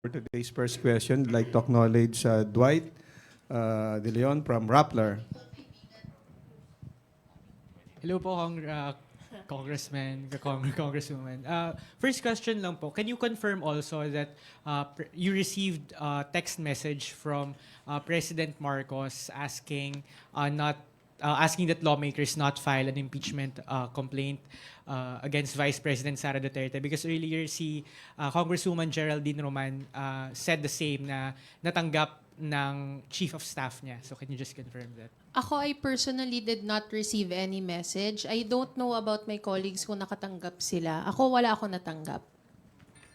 For today's first question, I'd like to acknowledge Dwight De Leon from Rappler. Hello po, Congressman, Congresswoman. First question lang po, can you confirm also that you received a text message from President Marcos asking that lawmakers not file an impeachment complaint against Vice President Sara Duterte, because earlier si Congresswoman Geraldine Roman said the same na natanggap ng Chief of Staff niya. So can you just confirm that? Ako, I personally did not receive any message. I don't know about my colleagues kung nakatanggap sila. Ako, wala ako natanggap.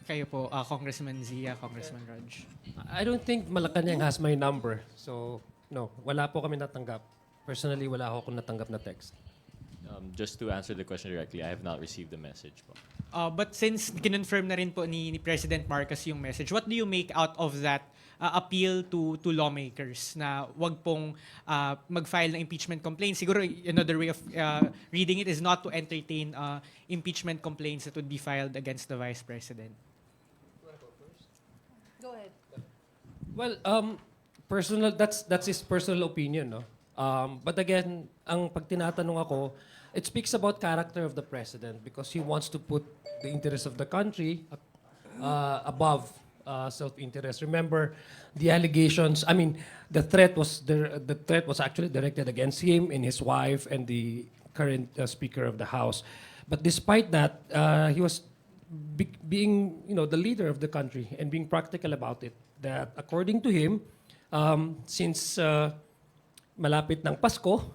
Kayo po, Congressman Zia, Congressman Raj. I don't think Malacanang has my number. So, no, wala po kami natanggap. Personally, wala ako natanggap na text. Just to answer the question directly, I have not received the message po. But since kinonfirm na rin po ni President Marcos yung message, what do you make out of that appeal to lawmakers na wag pong mag-file ng impeachment complaints? Siguro another way of reading it is not to entertain impeachment complaints that would be filed against the Vice President. Go ahead. Well, personal, that's his personal opinion, no? But again, ang pag tinatanong ako, it speaks about character of the president because he wants to put the interest of the country above self-interest. Remember, the allegations. I mean, the threat was actually directed against him and his wife and the current Speaker of the House. But despite that, he was being, the leader of the country and being practical about it. That according to him, since malapit ng Pasko,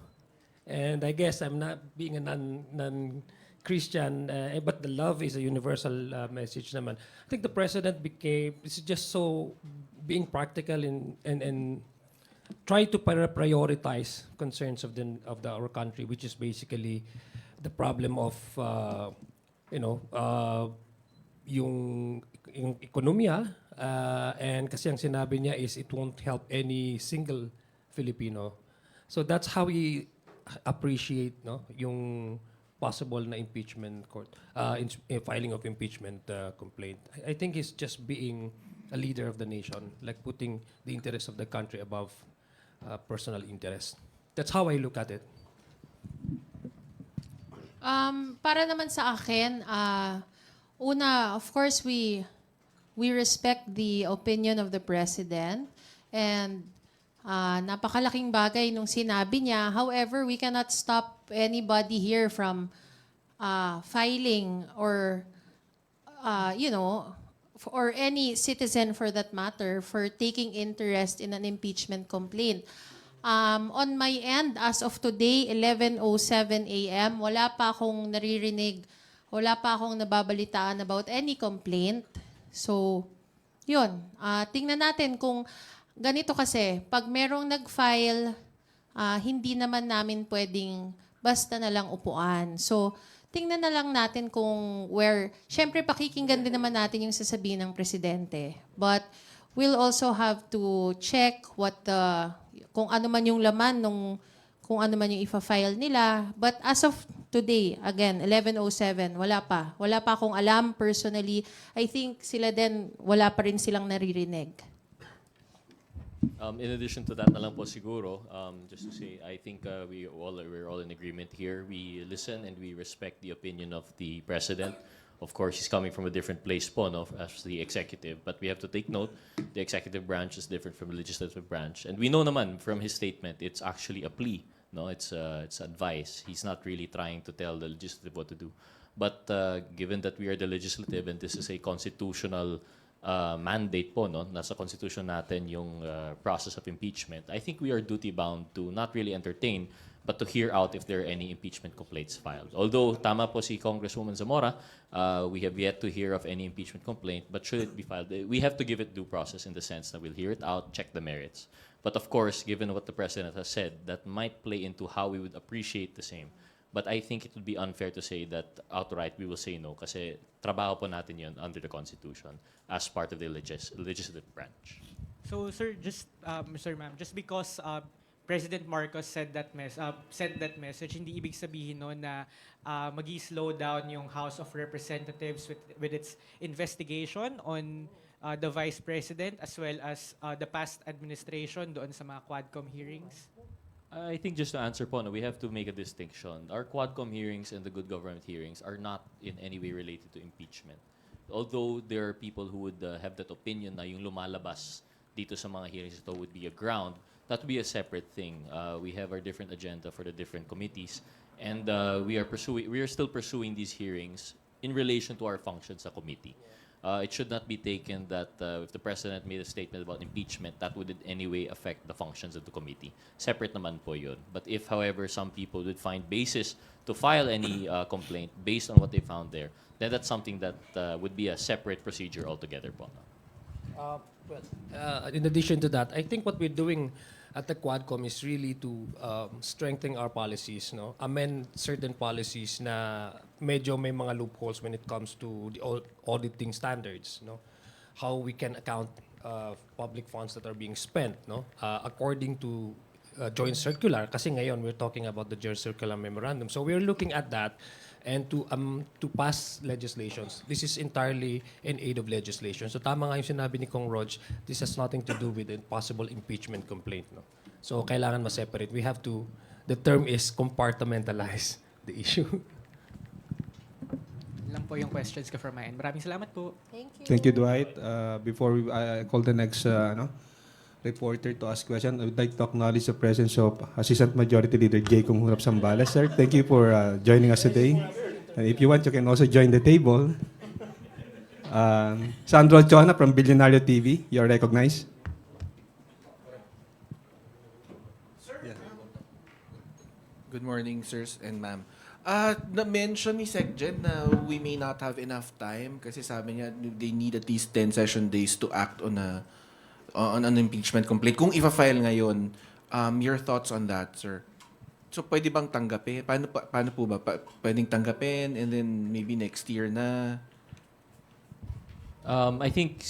and I guess I'm not being a non-Christian, but the love is a universal message naman. I think the president is just so being practical and try to prioritize concerns of our country, which is basically the problem of yung ekonomiya, and kasi ang sinabi niya is it won't help any single Filipino. So that's how he appreciate yung possible na impeachment court filing of impeachment complaint. I think he's just being a leader of the nation, like putting the interests of the country above personal interest. That's how I look at it. Para naman sa akin, una, of course, we respect the opinion of the president, and napakalaking bagay nung sinabi niya. However, we cannot stop anybody here from filing or, or any citizen for that matter, for taking interest in an impeachment complaint. On my end, as of today, 11:07 a.m., wala pa akong naririnig, wala pa akong nababalitaan about any complaint. So, yun. Tingnan natin kung ganito kasi, pag merong nag-file, hindi naman namin pwedeng basta na lang upuan. So, tingnan na lang natin kung syempre pakikinggan din naman natin yung sasabihin ng presidente. But we'll also have to check kung ano man yung laman kung ano man yung ifa-file nila. But as of today, again, 11:07, wala pa. Wala pa akong alam personally. I think sila din, wala pa rin silang naririnig. In addition to that, na lang po siguro, just to say, I think we're all in agreement here. We listen and we respect the opinion of the president. Of course, he's coming from a different place po, no, as the executive. But we have to take note, the executive branch is different from the legislative branch. And we know naman from his statement, it's actually a plea. No, it's advice. He's not really trying to tell the legislative what to do. But given that we are the legislative and this is a constitutional mandate po, no? Nasa constitution natin yung process of impeachment. I think we are duty-bound to not really entertain, but to hear out if there are any impeachment complaints filed. Although, tama po si Congresswoman Zamora, we have yet to hear of any impeachment complaint, but should it be filed, we have to give it due process in the sense that we'll hear it out, check the merits. But of course, given what the President has said, that might play into how we would appreciate the same. But I think it would be unfair to say that outright we will say no kasi trabaho po natin yun under the Constitution as part of the legislative branch. So, sir, Sir Ma'am, just because President Marcos said that message, hindi ibig sabihin no na magi-slow down yung House of Representatives with its investigation on the Vice President as well as the past administration doon sa mga Quadcom hearings? I think just to answer po, no, we have to make a distinction. Our Quadcom hearings and the good government hearings are not in any way related to impeachment. Although there are people who would have that opinion na yung lumalabas dito sa mga hearings ito would be a ground, that would be a separate thing. We have our different agenda for the different committees, and we are still pursuing these hearings in relation to our functions sa committee. It should not be taken that if the President made a statement about impeachment, that would in any way affect the functions of the committee. Separate naman po yun. But if, however, some people would find basis to file any complaint based on what they found there, then that's something that would be a separate procedure altogether po. In addition to that, I think what we're doing at the Quadcom is really to strengthen our policies, no? Amend certain policies na medyo may mga loopholes when it comes to the auditing standards, no? How we can account public funds that are being spent, no? According to joint circular, kasi ngayon we're talking about the joint circular memorandum. So we're looking at that and to pass legislations. This is entirely in aid of legislation. So tama nga yung sinabi ni Kong Rog, this has nothing to do with a possible impeachment complaint. No? So kailangan ma-separate. We have to, the term is compartmentalize the issue. Lang po yung questions ko from my end. Maraming salamat po. Thank you. Thank you, Dwight. Before we call the next reporter to ask question, I would like to acknowledge the presence of Assistant Majority Leader J. Kung Sambales. Sir, thank you for joining us today. And if you want, you can also join the table. Sandro Chona from Billionario TV, you're recognized. Good morning, sirs and ma'am. Na-mention ni SecGen na we may not have enough time kasi sabi niya they need at least 10 session days to act on an impeachment complaint. Kung ifa-file ngayon, your thoughts on that, sir? So, pwede bang tanggapin? Paano po ba? Pwedeng tanggapin and then maybe next year na? I think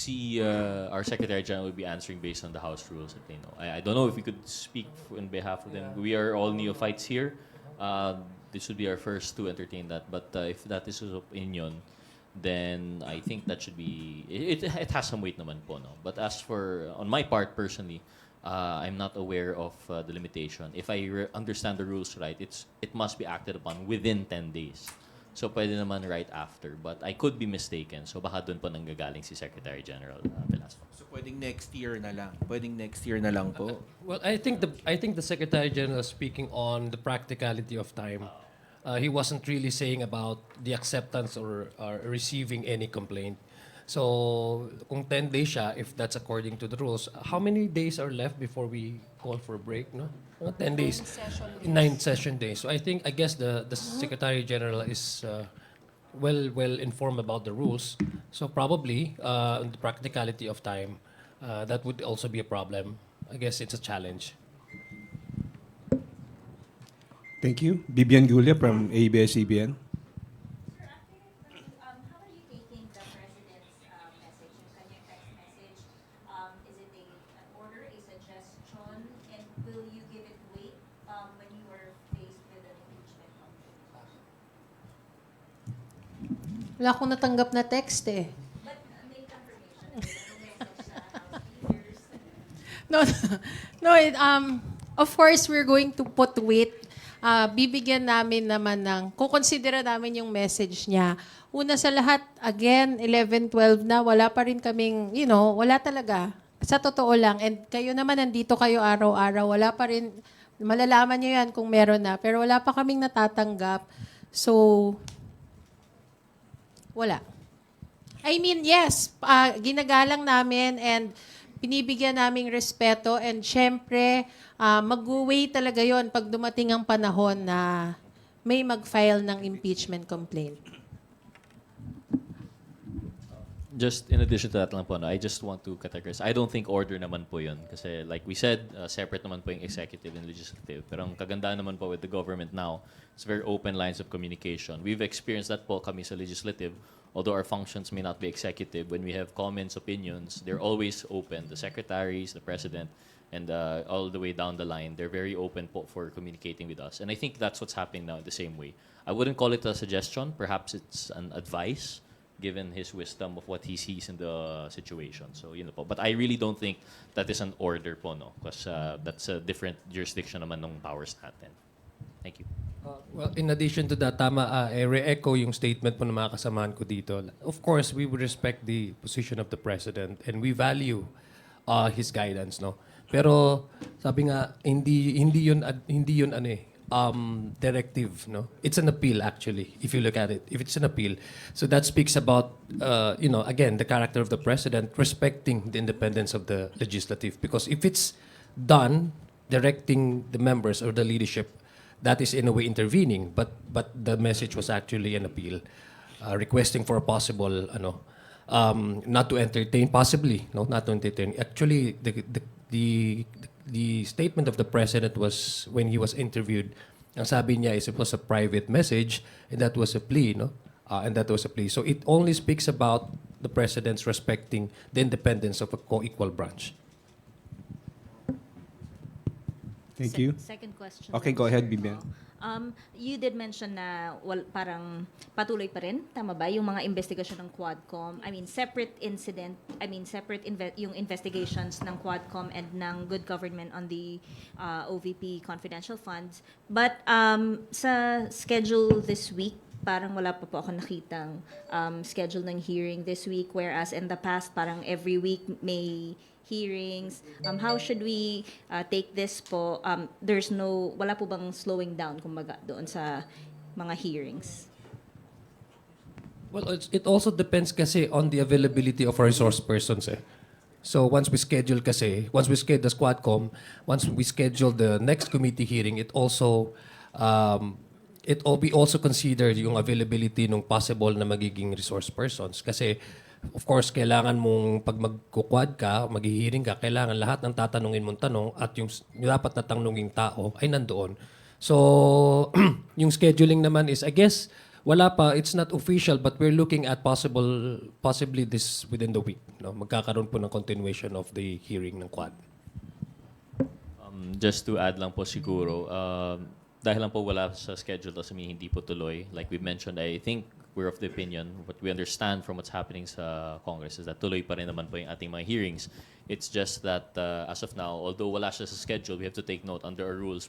our Secretary General will be answering based on the House rules that they know. I don't know if we could speak on behalf of them. We are all neophytes here. This would be our first to entertain that. But if that is his opinion, then I think that should be... It has some weight naman po, no? But as for... On my part, personally, I'm not aware of the limitation. If I understand the rules right, it must be acted upon within 10 days. So pwede naman right after. But I could be mistaken. So baka doon po nanggagaling si Secretary General Velasco. So, pwedeng next year na lang? Pwedeng next year na lang po? Well, I think the Secretary General is speaking on the practicality of time. He wasn't really saying about the acceptance or receiving any complaint. So, kung 10 days siya, if that's according to the rules, how many days are left before we call for a break, no? 10 days. 9 session days. So, I guess the Secretary General is well informed about the rules. So, probably, the practicality of time, that would also be a problem. I guess it's a challenge. Thank you. Bibian Gulia from ABS-CBN. How are you taking the President's message, yung kanyang text message? Is it an order, a suggestion, and will you give it weight when you are faced with an impeachment complaint? Wala akong natanggap na text eh. But may confirmation, message sa House leaders. No, no. Of course, we're going to put weight. Bibigyan namin naman kukonsidera namin yung message niya. Una sa lahat, again, 11-12 na, wala pa rin kaming, wala talaga. Sa totoo lang. And kayo naman, nandito kayo araw-araw, wala pa rin, malalaman nyo yan kung meron na. Pero wala pa kaming natatanggap. So, wala. I mean, yes, ginagalang namin and binibigyan naming respeto and syempre, mag-weigh talaga yon pag dumating ang panahon na may mag-file ng impeachment complaint. Just in addition to that lang po, no, I just want to categorize. I don't think order naman po yun. Kasi like we said, separate naman po yung executive and legislative. Pero ang kagandaan naman po with the government now, it's very open lines of communication. We've experienced that po kami sa legislative. Although our functions may not be executive, when we have comments, opinions, they're always open. The secretaries, the president, and all the way down the line, they're very open po for communicating with us. And I think that's what's happening now in the same way. I wouldn't call it a suggestion. Perhaps it's an advice given his wisdom of what he sees in the situation. So, yun na po. But I really don't think that is an order po, no? Because that's a different jurisdiction naman ng powers natin. Thank you. Well, in addition to that, tama, re-echo yung statement po ng mga kasamahan ko dito. Of course, we would respect the position of the President and we value his guidance, no? Pero sabi nga, hindi yun ano eh, directive, no? It's an appeal actually, if you look at it. If it's an appeal. So that speaks about, again, the character of the President respecting the independence of the legislative. Because if it's done directing the members or the leadership, that is in a way intervening, but the message was actually an appeal, requesting for a possible, not to entertain, possibly, no, not to entertain. Actually, the statement of the President was, when he was interviewed, ang sabi niya is it was a private message, and that was a plea, no? And that was a plea. So it only speaks about the President's respecting the independence of a co-equal branch. Thank you. Second question. Okay, go ahead, Bibian. You did mention na parang patuloy pa rin, tama ba, yung mga investigasyon ng Quadcom? I mean, separate yung investigations ng Quadcom and ng good government on the OVP confidential funds. But sa schedule this week, parang wala pa po ako nakitang schedule ng hearing this week, whereas in the past, parang every week may hearings. How should we take this po? Wala po bang slowing down kumbaga doon sa mga hearings? Well, it also depends kasi on the availability of our resource persons eh. So once we schedule the Squadcom, once we schedule the next committee hearing, we also consider yung availability ng possible na magiging resource persons. Kasi of course, kailangan mong pag magkukwad ka, maghihiring ka, kailangan lahat ng tatanungin mong tanong at yung dapat na tanungin tao ay nandoon. So, yung scheduling naman is, I guess, wala pa, it's not official, but we're looking at possibly this within the week. No? Magkakaroon po ng continuation of the hearing ng quad. Just to add lang po siguro, dahil lang po wala sa schedule, tas hindi po tuloy. Like we mentioned, I think we're of the opinion, what we understand from what's happening sa Congress is that tuloy pa rin naman po yung ating mga hearings. It's just that as of now, although wala siya sa schedule, we have to take note under our rules,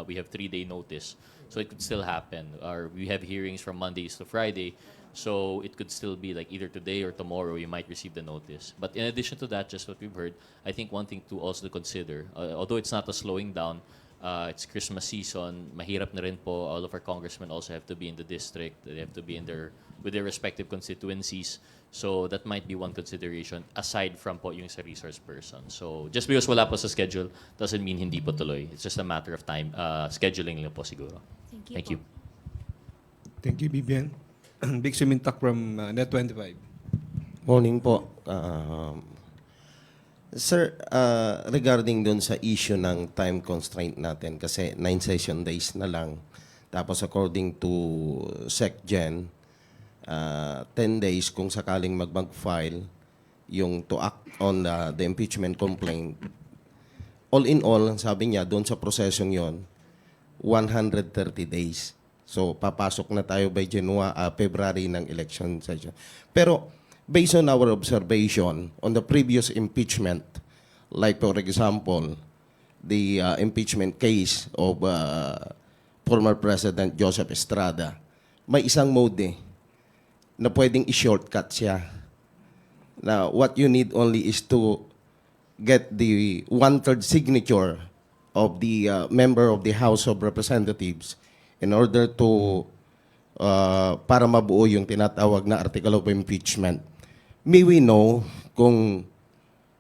we have 3-day notice. So it could still happen. We have hearings from Mondays to Friday, so it could still be like either today or tomorrow you might receive the notice. But in addition to that, just what we've heard, I think one thing to also consider, although it's not a slowing down, it's Christmas season. Mahirap na rin po. All of our congressmen also have to be in the district. They have to be with their respective constituencies. So that might be one consideration aside from po yung sa resource person. So just because wala po sa schedule doesn't mean hindi po tuloy. It's just a matter of time. Scheduling lang po siguro. Thank you. Thank you, Bibian. Big Sumintak from Net25. Morning po. Sir, regarding dun sa issue ng time constraint natin, kasi 9 session days na lang, tapos according to SecGen, 10 days kung sakaling mag-file yung to act on the impeachment complaint. All in all, sabi niya, doon sa prosesong yon 130 days. So, papasok na tayo by February ng election session. Pero, based on our observation on the previous impeachment, like for example, the impeachment case of former President Joseph Estrada, may isang mode na pwedeng i-shortcut siya. Now, what you need only is to get the 1/3 signature of the member of the House of Representatives in order to para mabuo yung tinatawag na article of impeachment. May we know kung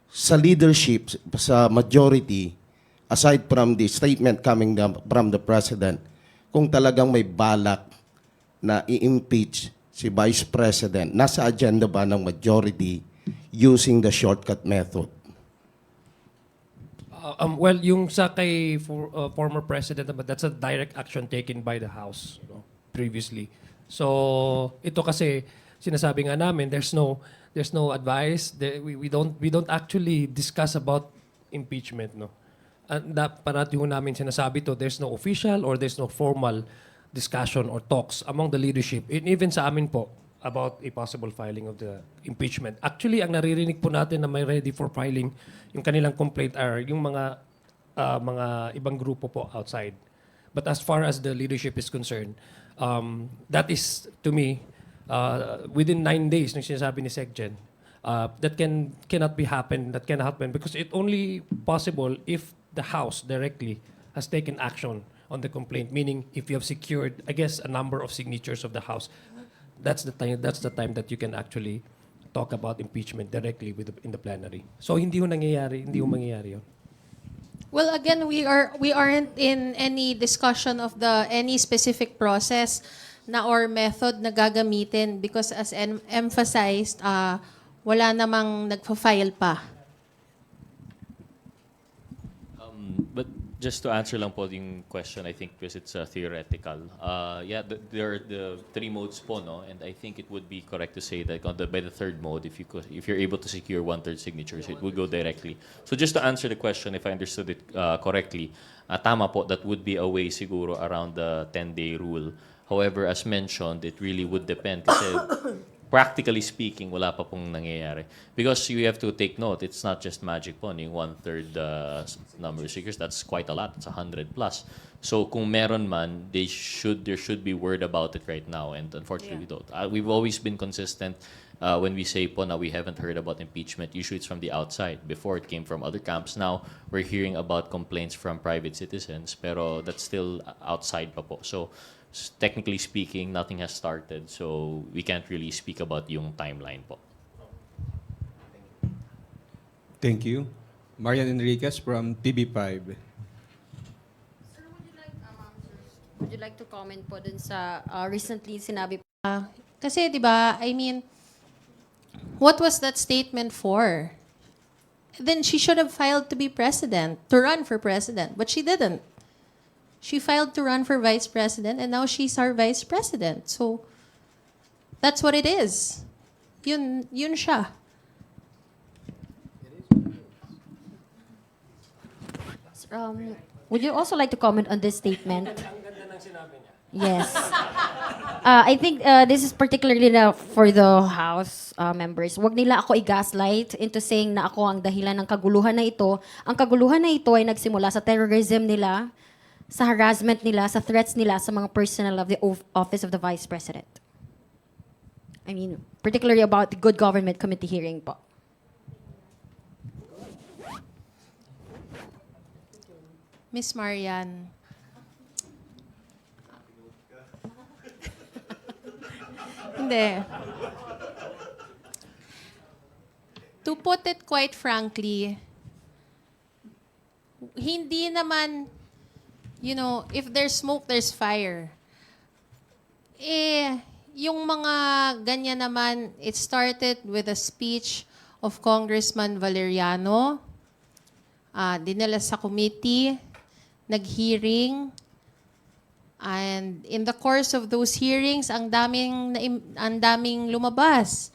sa leadership, sa majority, aside from the statement coming from the President, kung talagang may balak na i-impeach si Vice President, nasa agenda ba ng majority using the shortcut method? Well, yung sa kay former President, that's a direct action taken by the House previously. So, ito kasi, sinasabi nga namin, there's no advice. We don't actually discuss about impeachment, no. Parati ho namin sinasabi to, there's no official or there's no formal discussion or talks among the leadership. And even sa amin po, about a possible filing of the impeachment. Actually, ang naririnig po natin na may ready for filing yung kanilang complaint are yung mga ibang grupo po outside. But as far as the leadership is concerned, that is, to me, within 9 days, nung sinasabi ni Secgen, that cannot happen because it only possible if the House directly has taken action on the complaint, meaning if you have secured, I guess, a number of signatures of the House, that's the time that you can actually talk about impeachment directly in the plenary. So hindi mangyayari yun. Well, again, we aren't in any discussion of any specific process na or method na gagamitin because as emphasized, wala namang nagpa-file pa. But just to answer lang po yung question, I think because it's theoretical. Yeah, there are the 3 modes po, no? And I think it would be correct to say that by the 3rd mode, if you're able to secure 1/3 signatures, it would go directly. So just to answer the question, if I understood it correctly, tama po, that would be a way siguro around the 10-day rule. However, as mentioned, it really would depend kasi practically speaking, wala pa pong nangyayari. Because you have to take note, it's not just magic po, yung 1/3 number of seekers, that's quite a lot, it's 100 plus. So kung meron man, there should be word about it right now, and unfortunately we don't. We've always been consistent when we say po na we haven't heard about impeachment, usually it's from the outside. Before it came from other camps, now we're hearing about complaints from private citizens, pero that's still outside pa po. So technically speaking, nothing has started, so we can't really speak about yung timeline po. Thank you. Marian Enriquez from TV5. Sir, would you like to comment po dun sa recently sinabi po? Kasi 'di ba, I mean, what was that statement for? Then she should have filed to be president, to run for president, but she didn't. She filed to run for vice president and now she's our vice president. So that's what it is. Yun siya. Would you also like to comment on this statement? Yes. I think this is particularly for the House members. Huwag nila ako i-gaslight into saying na ako ang dahilan ng kaguluhan na ito. Ang kaguluhan na ito ay nagsimula sa terrorism nila, sa harassment nila, sa threats nila sa mga personnel of the Office of the Vice President. I mean, particularly about the Good Government Committee hearing po. Miss Marian. Hindi. To put it quite frankly, hindi naman, if there's smoke, there's fire. Yung mga ganyan naman, it started with a speech of Congressman Valeriano. Dinala sa committee, nag-hearing, and in the course of those hearings, ang daming lumabas.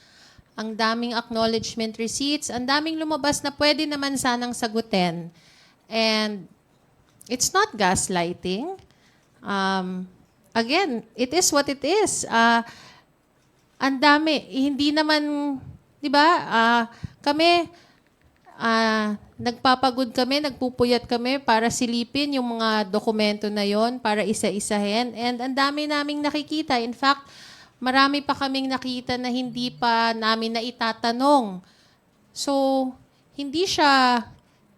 Ang daming acknowledgement receipts, ang daming lumabas na pwede naman sanang sagutin. And it's not gaslighting. Again, it is what it is. Ang dami. Hindi naman, di ba, kami, nagpapagod kami, nagpupuyat kami para silipin yung mga dokumento na yon, para isa-isahin. And ang dami naming nakikita. In fact, marami pa kaming nakita na hindi pa namin na itatanong. So, hindi siya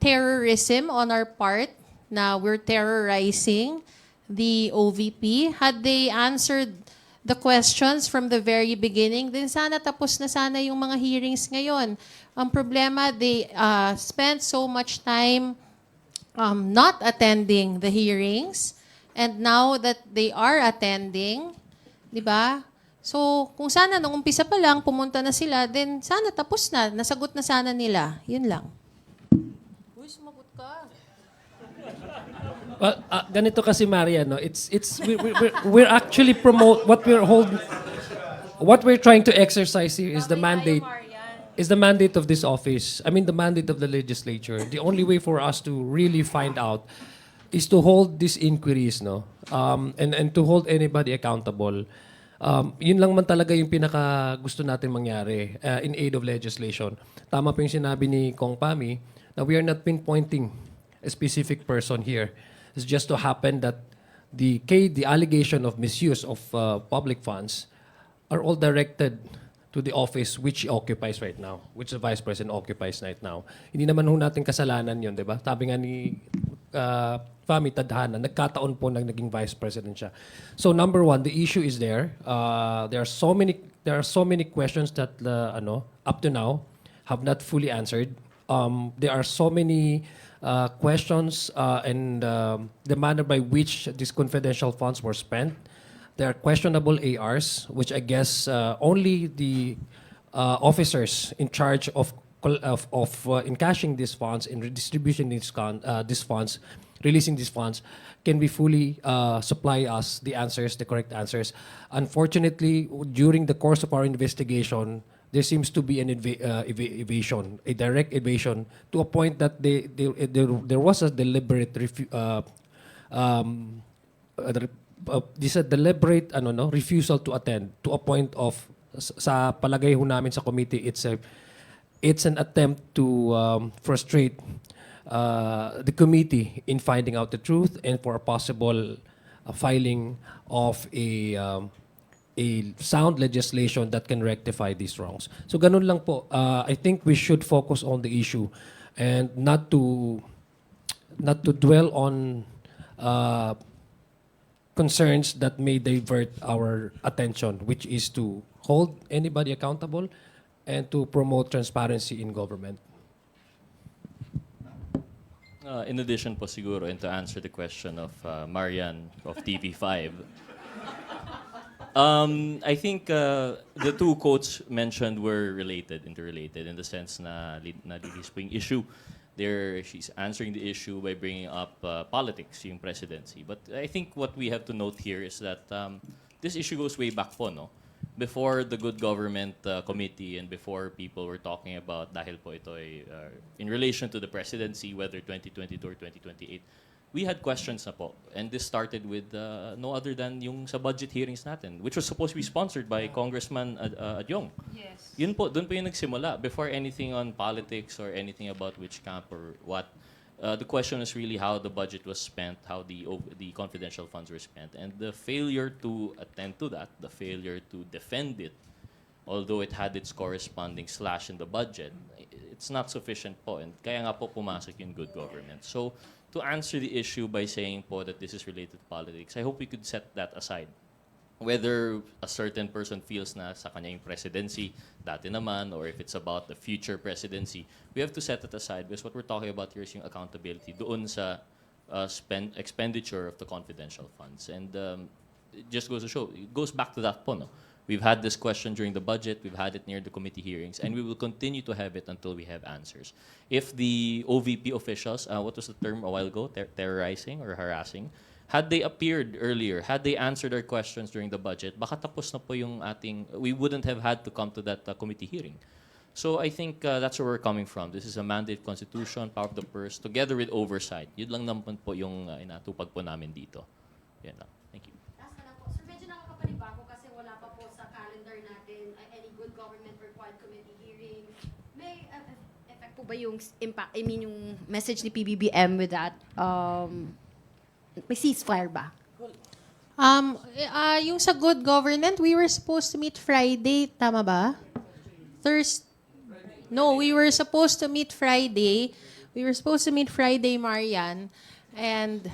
terrorism on our part na we're terrorizing the OVP. Had they answered the questions from the very beginning, then sana tapos na sana yung mga hearings ngayon. Ang problema, they spent so much time not attending the hearings, and now that they are attending, di ba? So, kung sana nung umpisa pa lang, pumunta na sila, then sana tapos na, nasagot na sana nila. Yun lang. Uy, sumagot ka. Well, ganito kasi Maria, no? We're actually what we're trying to exercise here is the mandate. Is the mandate of this office. I mean, the mandate of the legislature. The only way for us to really find out is to hold these inquiries, no, and to hold anybody accountable. Yun lang man talaga yung pinaka gusto natin mangyari in aid of legislation. Tama po yung sinabi ni Kong Pami na we are not pinpointing a specific person here. It's just to happen that the allegation of misuse of public funds are all directed to the office which he occupies right now, which the Vice President occupies right now. Hindi naman ho natin kasalanan yun, di ba? Sabi nga ni Fami Tadhana, nagkataon po naging Vice President siya. So number one, the issue is there. There are so many questions that up to now have not fully answered. There are so many questions and the manner by which these confidential funds were spent. There are questionable ARs, which I guess only the officers in charge of encashing these funds and redistributing these funds, releasing these funds, can be fully supply us the answers, the correct answers. Unfortunately, during the course of our investigation, there seems to be an evasion, a direct evasion, to a point that there was a deliberate refusal to attend, to a point of sa palagay ho namin sa committee, it's an attempt to frustrate the committee in finding out the truth and for a possible filing of a sound legislation that can rectify these wrongs. So ganun lang po. I think we should focus on the issue and not to dwell on concerns that may divert our attention, which is to hold anybody accountable and to promote transparency in government. In addition po siguro, and to answer the question of Marian of TV5, I think the two quotes mentioned were interrelated, in the sense na nalilis po yung issue. She's answering the issue by bringing up politics, yung presidency. But I think what we have to note here is that this issue goes way back po, no? Before the Good Government Committee and before people were talking about dahil po ito ay in relation to the presidency, whether 2022 or 2028, we had questions na po. And this started with no other than yung sa budget hearings natin, which was supposed to be sponsored by Congressman Adyong. Yes. Yun po, doon po yung nagsimula. Before anything on politics or anything about which camp or what, the question is really how the budget was spent, how the confidential funds were spent. And the failure to attend to that, the failure to defend it, although it had its corresponding slash in the budget, it's not sufficient po. And kaya nga po pumasok yung good government. So, to answer the issue by saying po that this is related to politics, I hope we could set that aside. Whether a certain person feels na sa kanya yung presidency, dati naman, or if it's about the future presidency, we have to set it aside because what we're talking about here is yung accountability doon sa expenditure of the confidential funds. And it just goes to show, it goes back to that po, no? We've had this question during the budget, we've had it near the committee hearings, and we will continue to have it until we have answers. If the OVP officials, what was the term a while ago, terrorizing or harassing, had they appeared earlier, had they answered our questions during the budget, baka tapos na po yung we wouldn't have had to come to that committee hearing. So I think that's where we're coming from. This is a mandate constitution, power of the purse, together with oversight. Yun lang naman po yung inatupag po namin dito. Yan lang. Thank you. Last na lang po. Sir, medyo nakakapanibago kasi wala pa po sa calendar natin any good government required committee hearing. May effect po ba yung impact, yung message ni PBBM with that? May ceasefire ba? Yung sa good government, we were supposed to meet Friday, tama ba? No, we were supposed to meet Friday. We were supposed to meet Friday, Marian. And